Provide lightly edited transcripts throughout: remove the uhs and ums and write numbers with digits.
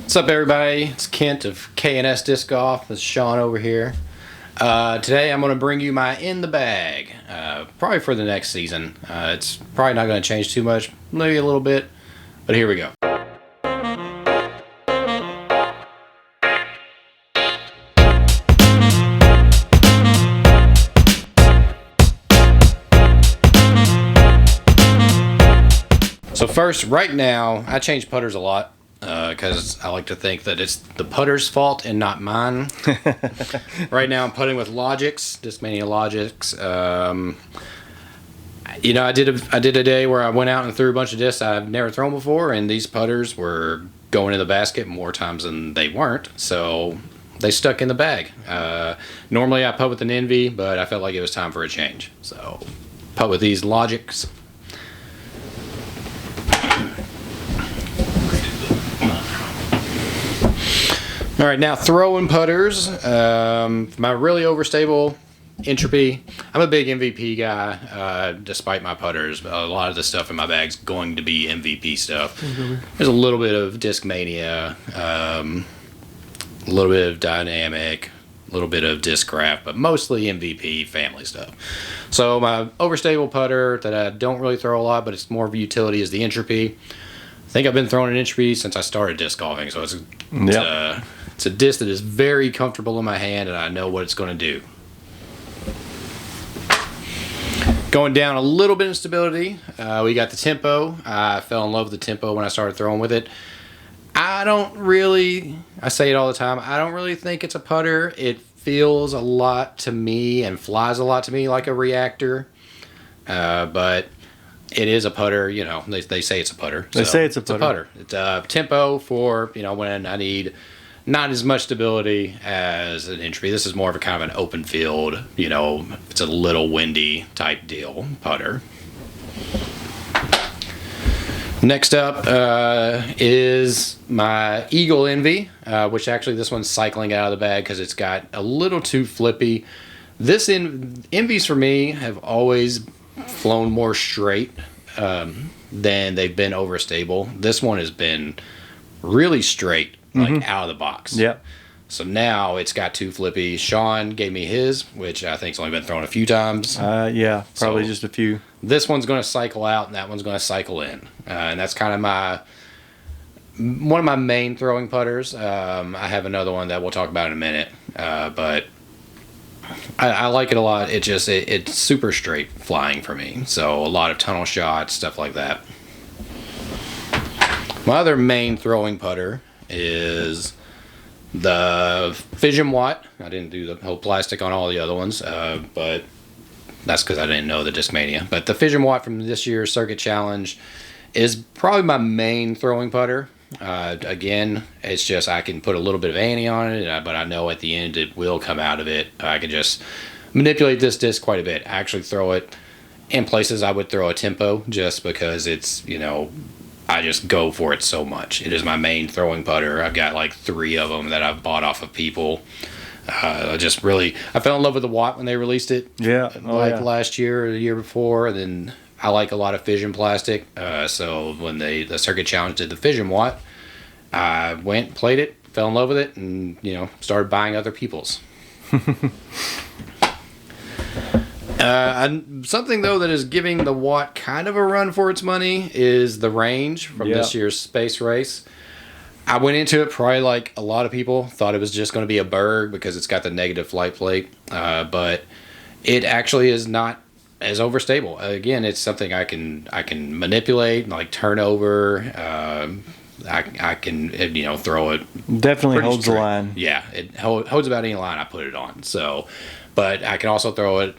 What's up, everybody? It's Kent of K&S Disc Golf. This is Sean over here. Today I'm going to bring you my in the bag, probably for the next season. It's probably not going to change too much, maybe a little bit, but here we go. So first, right now, I change putters a lot because I like to think that it's the putter's fault and not mine. Right now, I'm putting with Logix, Discmania Logix. I did a day where I went out and threw a bunch of discs I've never thrown before, and these putters were going in the basket more times than they weren't, so they stuck in the bag. Normally, I putt with an Envy, but I felt like it was time for a change, so putt with these Logix. All right, now throwing putters. My really overstable Entropy. I'm a big MVP guy, despite my putters. A lot of the stuff in my bag's going to be MVP stuff. There's a little bit of Discmania, a little bit of Dynamic, a little bit of Discraft, but mostly MVP family stuff. So my overstable putter that I don't really throw a lot, but it's more of a utility, is the Entropy. I think I've been throwing an Entropy since I started disc golfing, so it's a disc that is very comfortable in my hand, and I know what it's going to do. Going down a little bit in stability, we got the Tempo. I fell in love with the Tempo when I started throwing with it. I say it all the time, I don't really think it's a putter. It feels a lot to me and flies a lot to me like a reactor, but it is a putter. You know, they say it's a putter. They say it's a putter. It's a Tempo for, when I need not as much stability as an Entropy. This is more of a kind of an open field, it's a little windy type deal putter. Next up is my Eagle Envy, which actually this one's cycling out of the bag because it's got a little too flippy. Envies for me have always flown more straight than they've been overstable. This one has been really straight, out of the box. Yep. So now it's got too flippy. Sean gave me his, which I think's only been thrown a few times. Yeah, probably just a few. This one's going to cycle out, and that one's going to cycle in, and that's kind of one of my main throwing putters. I have another one that we'll talk about in a minute, but I like it a lot. It's super straight flying for me, so a lot of tunnel shots, stuff like that. My other main throwing putter is the Fission Watt. I didn't do the whole plastic on all the other ones, but that's because I didn't know the Discmania. But the Fission Watt from this year's Circuit Challenge is probably my main throwing putter. Again, it's just I can put a little bit of ante on it, but I know at the end it will come out of it. I can just manipulate this disc quite a bit. I actually throw it in places I would throw a Tempo just because it's, I just go for it so much. It is my main throwing putter. I've got like 3 of them that I've bought off of people. I fell in love with the Watt when they released it. Yeah. Last year or the year before. And then I like a lot of Fission plastic. So when the Circuit Challenge did the Fission Watt, I went, played it, fell in love with it, and, started buying other people's. Something, though, that is giving the Watt kind of a run for its money is the range from this year's Space Race. I went into it probably like a lot of people, thought it was just going to be a Berg because it's got the negative flight plate, but it actually is not as overstable. Again, it's something I can manipulate, like turn over. I can throw it. Definitely holds the line. Yeah, it holds about any line I put it on. So, but I can also throw it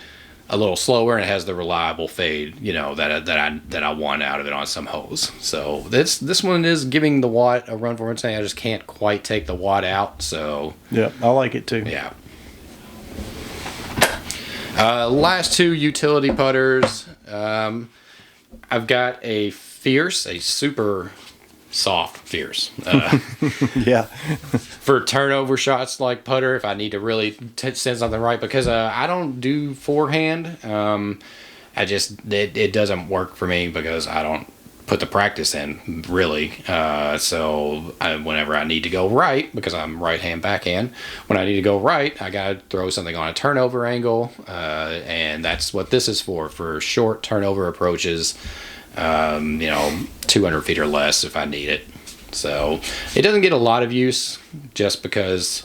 a little slower, and it has the reliable fade, that I want out of it on some holes. So this one is giving the Watt a run for its money. I just can't quite take the Watt out. So yeah, I like it too. Yeah. Last 2 utility putters. I've got a Fierce, a super soft Fierce. Yeah. For turnover shots like putter, if I need to really send something right, because I don't do forehand. It doesn't work for me because I don't put the practice in, really. Whenever I need to go right, because I'm right hand backhand, when I need to go right, I got to throw something on a turnover angle, and that's what this is for short turnover approaches, 200 feet or less if I need it. So it doesn't get a lot of use just because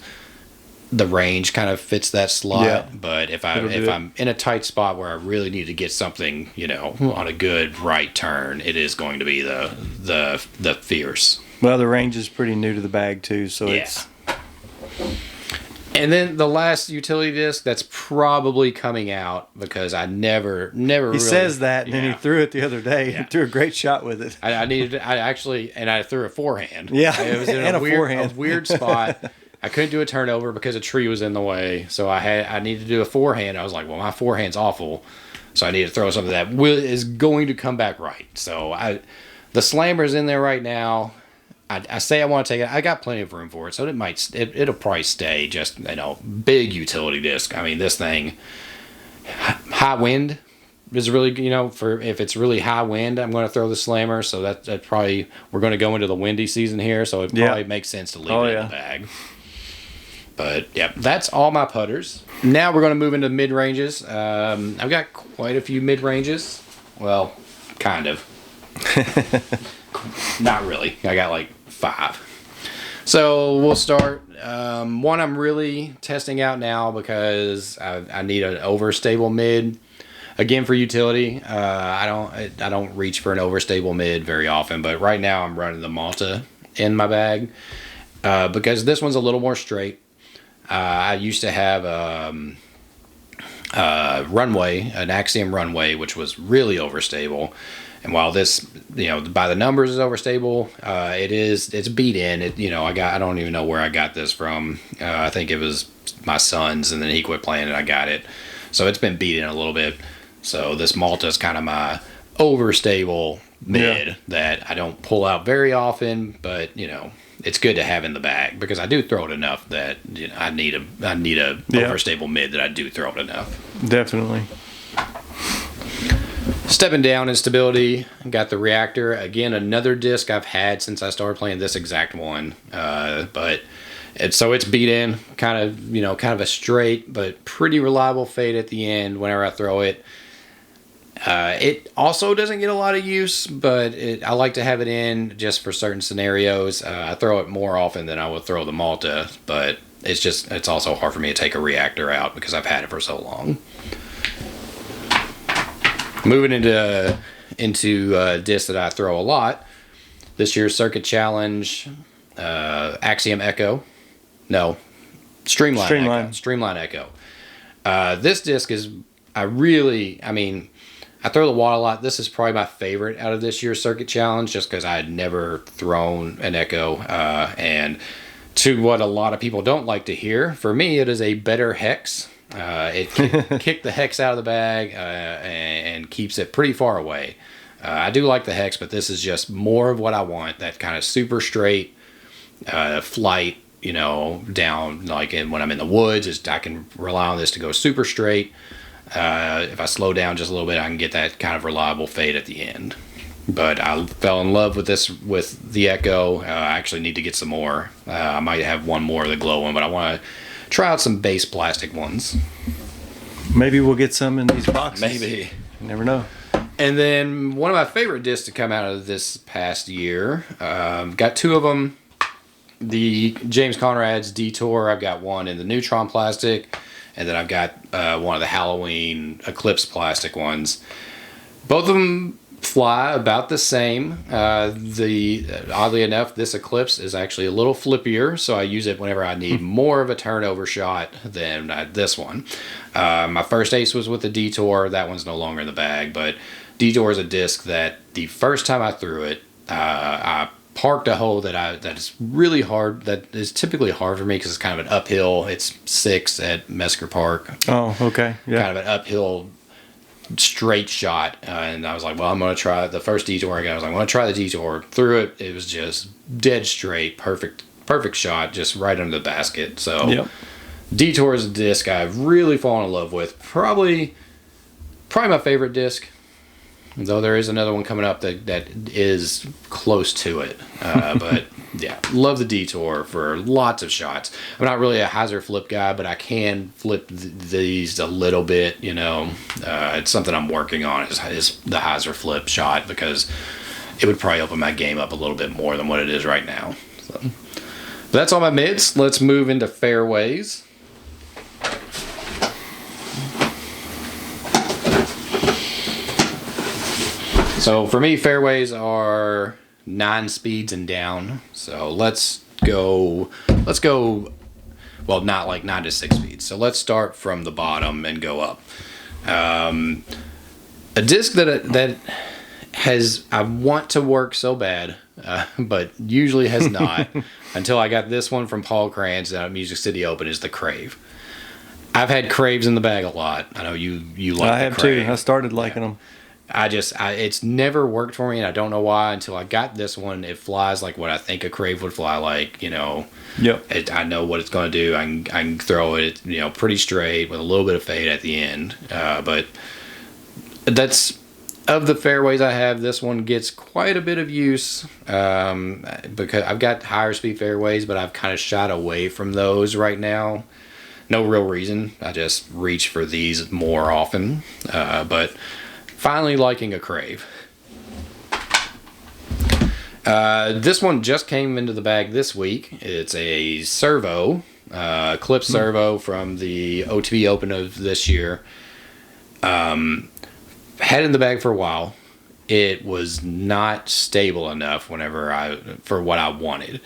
the range kind of fits that slot. Yeah. But if I'm in a tight spot where I really need to get something, on a good right turn, it is going to be the Fierce. Well, the range is pretty new to the bag too, so it's. And then the last utility disc that's probably coming out, because I never He really, says that, and then he threw it the other day. Yeah. He threw a great shot with it. I threw a forehand. Yeah, It was in and a a forehand. weird spot. I couldn't do a turnover because a tree was in the way, so I needed to do a forehand. I was like, well, my forehand's awful, so I need to throw something that is going to come back right. So the slammer's in there right now. I say I want to take it. I got plenty of room for it, so it'll probably stay just big utility disc. I mean, this thing, high wind is really if it's really high wind, I'm going to throw the slammer. So that probably, we're going to go into the windy season here, so it probably makes sense to leave it in the bag. But yeah, that's all my putters. Now we're going to move into mid ranges. I've got quite a few mid ranges. Well, kind of. Not really. I got like 5. So we'll start. One I'm really testing out now because I need an overstable mid. Again, for utility, I don't reach for an overstable mid very often, but right now I'm running the Malta in my bag because this one's a little more straight. I used to have runway, an Axiom runway, which was really overstable. And while this, by the numbers is overstable, it's beat in. I don't even know where I got this from. I think it was my son's, and then he quit playing and I got it. So it's been beat in a little bit. So this Malta is kind of my overstable mid that I don't pull out very often, but it's good to have in the bag because I do throw it enough that I need a overstable mid that I do throw it enough. Definitely. Stepping down in stability, got the Reactor. Again, another disc I've had since I started playing this exact one. But it's beat in, kind of a straight but pretty reliable fade at the end whenever I throw it. It also doesn't get a lot of use, but I like to have it in just for certain scenarios. I throw it more often than I would throw the Malta, but it's also hard for me to take a Reactor out because I've had it for so long. Moving into discs that I throw a lot. This year's Circuit Challenge, Axiom Echo. No, Streamline Echo. This disc is, I throw the wad a lot. This is probably my favorite out of this year's Circuit Challenge just because I had never thrown an Echo. And to what a lot of people don't like to hear, for me, it is a better hex. It kicked the hex out of the bag and keeps it pretty far away. I do like the hex, but this is just more of what I want. That kind of super straight flight, down like when I'm in the woods. I can rely on this to go super straight. If I slow down just a little bit, I can get that kind of reliable fade at the end. But I fell in love with the Echo. I actually need to get some more. I might have one more of the glow one, but I want to try out some base plastic ones. Maybe we'll get some in these boxes. Maybe. You never know. And then one of my favorite discs to come out of this past year, got 2 of them. The James Conrad's Detour, I've got one in the Neutron plastic, and then I've got one of the Halloween Eclipse plastic ones. Both of them fly about the same. Oddly enough, this Eclipse is actually a little flippier, so I use it whenever I need more of a turnover shot than this one. My first ace was with the Detour. That one's no longer in the bag, but Detour is a disc that the first time I threw it, I parked a hole that is really hard, that is typically hard for me because it's kind of an uphill. It's 6 at Mesker Park. Oh, okay. Yeah. Kind of an uphill straight shot, and I was like, well, I'm going to try the first Detour I got. I was like, I'm going to try the Detour. Threw it. It was just dead straight. Perfect shot, just right under the basket. So Detour is a disc I've really fallen in love with. Probably my favorite disc. though there is another one coming up that is close to it. But yeah, love the Detour for lots of shots. I'm not really a hyzer flip guy, but I can flip these a little bit. It's something I'm working on is the hyzer flip shot, because it would probably open my game up a little bit more than what it is right now. So, but that's all my mids. Let's move into fairways. So for me, fairways are 9 speeds and down. So let's go. Well, not like 9 to 6 speeds. So let's start from the bottom and go up. A disc that I want to work so bad, but usually has not until I got this one from Paul Kranz at Music City Open, is the Crave. I've had Craves in the bag a lot. I know you like. I have Crave. too. I started liking them. It's never worked for me, and I don't know why until I got this one. It flies like what I think a Crave would fly like. Yep. I know what it's going to do. I can throw it, pretty straight with a little bit of fade at the end. But that's, of the fairways I have, this one gets quite a bit of use, because I've got higher speed fairways, but I've kind of shied away from those right now. No real reason. I just reach for these more often. But finally liking a Crave. This one just came into the bag this week. It's a servo, clip servo from the OTB Open of this year. Had it in the bag for a while. It was not stable enough for what I wanted.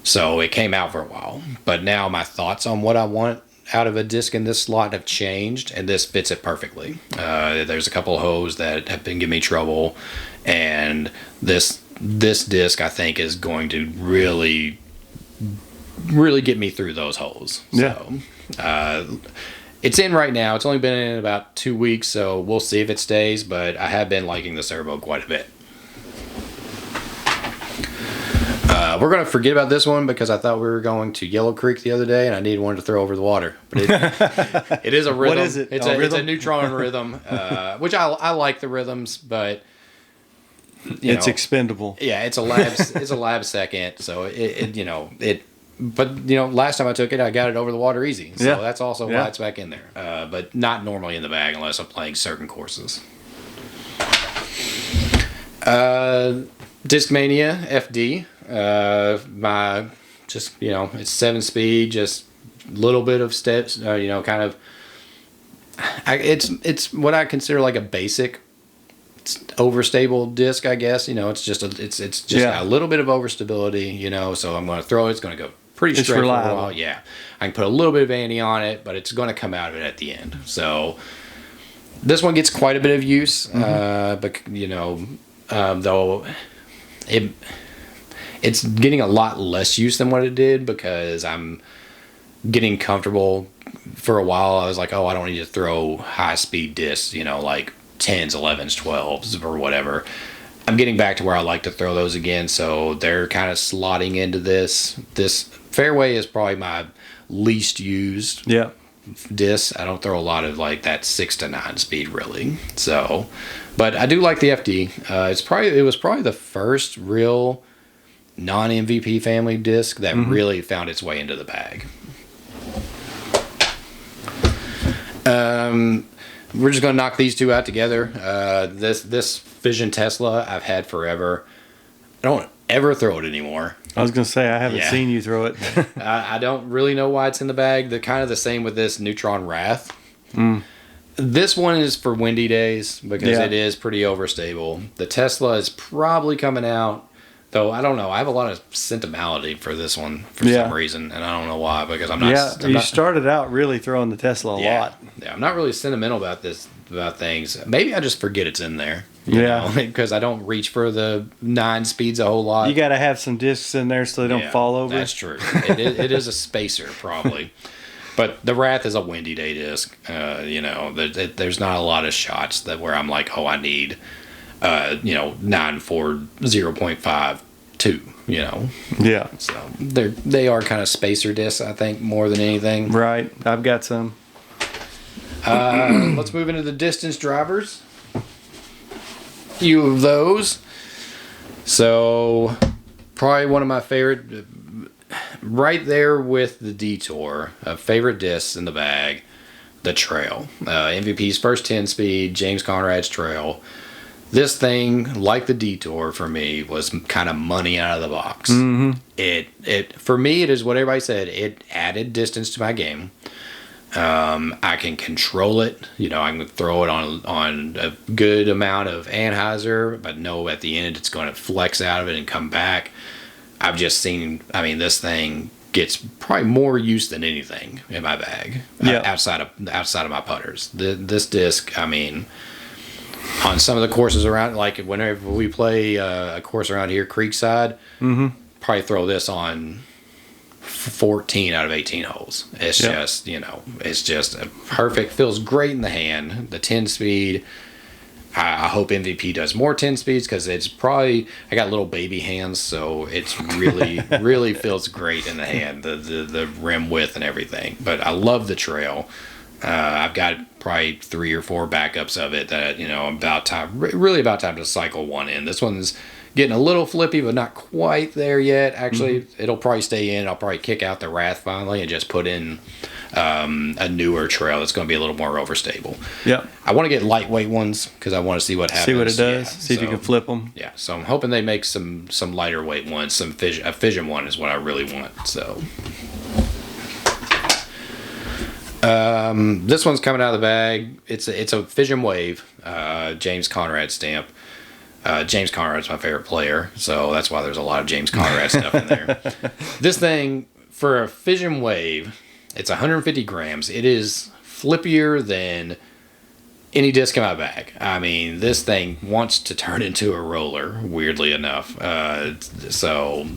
So it came out for a while. But now my thoughts on what I want out of a disc in this slot have changed, and this fits it perfectly. There's a couple of holes that have been giving me trouble, and this disc I think is going to really get me through those holes. Yeah. So, it's in right now. It's only been in about 2 weeks, so we'll see if it stays, but I have been liking the servo quite a bit. We're going to forget about this one because I thought we were going to Yellow Creek the other day and I needed one to throw over the water. But it is a rhythm. What is it? It's Rhythm? It's a neutron rhythm, which I like the rhythms, but It's expendable. yeah, it's a lab second. So but last time I took it, I got it over the water easy. So that's also why it's back in there. But not normally in the bag unless I'm playing certain courses. Discmania FD. It's 7 speed, just a little bit of steps, kind of. It's what I consider like a basic overstable disc, I guess. It's just a little bit of overstability, so I'm going to throw it. It's going to go pretty straight for a while. Yeah, I can put a little bit of ante on it, but it's going to come out of it at the end. So this one gets quite a bit of use, but though it's getting a lot less use than what it did because I'm getting comfortable. For a while, I was like, oh, I don't need to throw high-speed discs, like 10s, 11s, 12s, or whatever. I'm getting back to where I like to throw those again, so they're kind of slotting into this. This fairway is probably my least used disc. I don't throw a lot of like that 6 to 9 speed, really. So, but I do like the FD. It was probably the first real non-MVP family disc that really found its way into the bag. We're just gonna knock these two out together. This Vision Tesla I've had forever. I don't ever throw it anymore. I was gonna say I haven't seen you throw it. I don't really know why it's in the bag. They're kind of the same with this Neutron Wrath. This one is for windy days because it is pretty overstable. The Tesla is probably coming out. Though I don't know, I have a lot of sentimentality for this one for some reason, and I don't know why. Because I'm not. You started out really throwing the Tesla a lot. Yeah, I'm not really sentimental about things. Maybe I just forget it's in there. Because I don't reach for the 9 speeds a whole lot. You got to have some discs in there so they don't fall over. That's true. It is a spacer probably, but the Wrath is a windy day disc. There's not a lot of shots where I'm like, oh, I need. 9 for 0.52, Yeah. So they are kind of spacer discs, I think, more than anything. Right. I've got some. Let's move into the distance drivers. few of those. So probably one of my favorite, right there with the Detour, favorite discs in the bag, the Trail. MVP's first 10-speed, James Conrad's Trail. This thing, like the Detour for me, was kind of money out of the box. Mm-hmm. It for me, it is what everybody said. It added distance to my game. I can control it. You know, I can throw it on a good amount of anhyzer, but know at the end it's going to flex out of it and come back. I've just seen. I mean, this thing gets probably more use than anything in my bag. Outside of my putters. This disc, I mean, on some of the courses around, like whenever we play a course around here, Creekside, probably throw this on 14 out of 18 holes. It's just, you know, it's just a perfect, feels great in the hand. The 10 speed, I hope MVP does more 10 speeds because it's probably, I got little baby hands, so it's really, really feels great in the hand, the rim width and everything. But I love the Trail. I've got probably 3 or 4 backups of it that, you know, really about time to cycle one in. This one's getting a little flippy, but not quite there yet. Actually, it'll probably stay in. I'll probably kick out the Wrath finally and just put in a newer Trail that's going to be a little more overstable. Yeah. I want to get lightweight ones because I want to see what happens. See what it does. Yeah, See if you can flip them. Yeah. So I'm hoping they make some lighter weight ones. A fission one is what I really want. So. This one's coming out of the bag. It's a Fission Wave, James Conrad stamp. James Conrad's my favorite player, so that's why there's a lot of James Conrad stuff in there. This thing, for a Fission Wave, it's 150 grams. It is flippier than any disc in my bag. I mean, this thing wants to turn into a roller, weirdly enough. So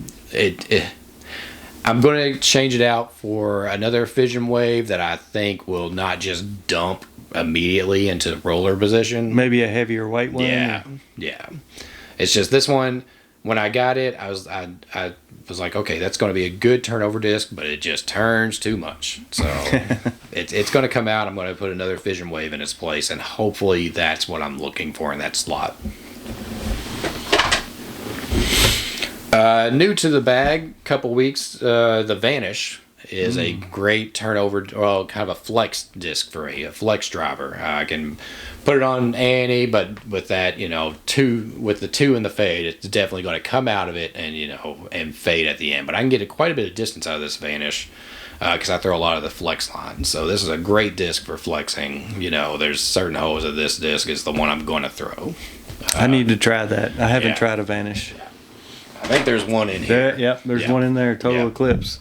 I'm going to change it out for another Fission Wave that I think will not just dump immediately into roller position. Maybe a heavier weight one. Yeah. It's just this one. When I got it, I was like, okay, that's going to be a good turnover disc, but it just turns too much. So it's going to come out. I'm going to put another Fission Wave in its place, and hopefully that's what I'm looking for in that slot. New to the bag, couple weeks, the Vanish is a great turnover, well, kind of a flex disc for me, a flex driver. I can put it on A&E, but with that, you know, with the 2 and the fade, it's definitely going to come out of it and, you know, and fade at the end. But I can get quite a bit of distance out of this Vanish because I throw a lot of the flex lines. So this is a great disc for flexing. You know, there's certain holes of this disc is the one I'm going to throw. I need to try that. I haven't tried a Vanish. I think there's one in here. There's one in there, Total Eclipse.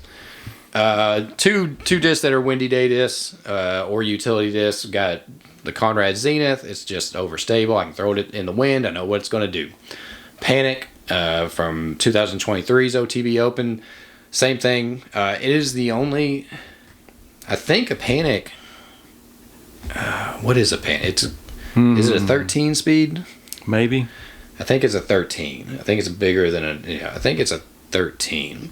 Two discs that are Windy Day discs or utility discs. Got the Conrad Zenith. It's just overstable. I can throw it in the wind. I know what it's going to do. Panic from 2023's OTB Open. Same thing. It is the only, I think, a Panic. What is a Panic? Is it a 13 speed? Maybe. I think it's a 13. I think it's bigger than I think it's a 13.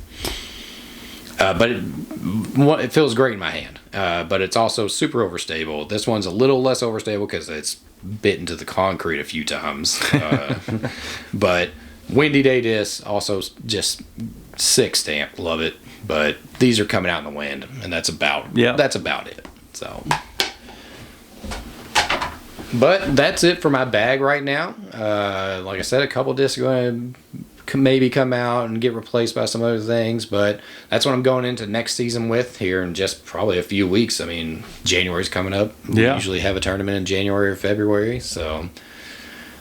But it feels great in my hand. But it's also super overstable. This one's a little less overstable because it's bit into the concrete a few times. But Windy Day disc, also just sick stamp. Love it. But these are coming out in the wind, and that's about it. So. But that's it for my bag right now. Like I said, a couple discs are going to maybe come out and get replaced by some other things, but that's what I'm going into next season with here in just probably a few weeks. I mean, January's coming up. We usually have a tournament in January or February, so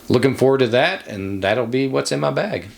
looking forward to that, and that'll be what's in my bag.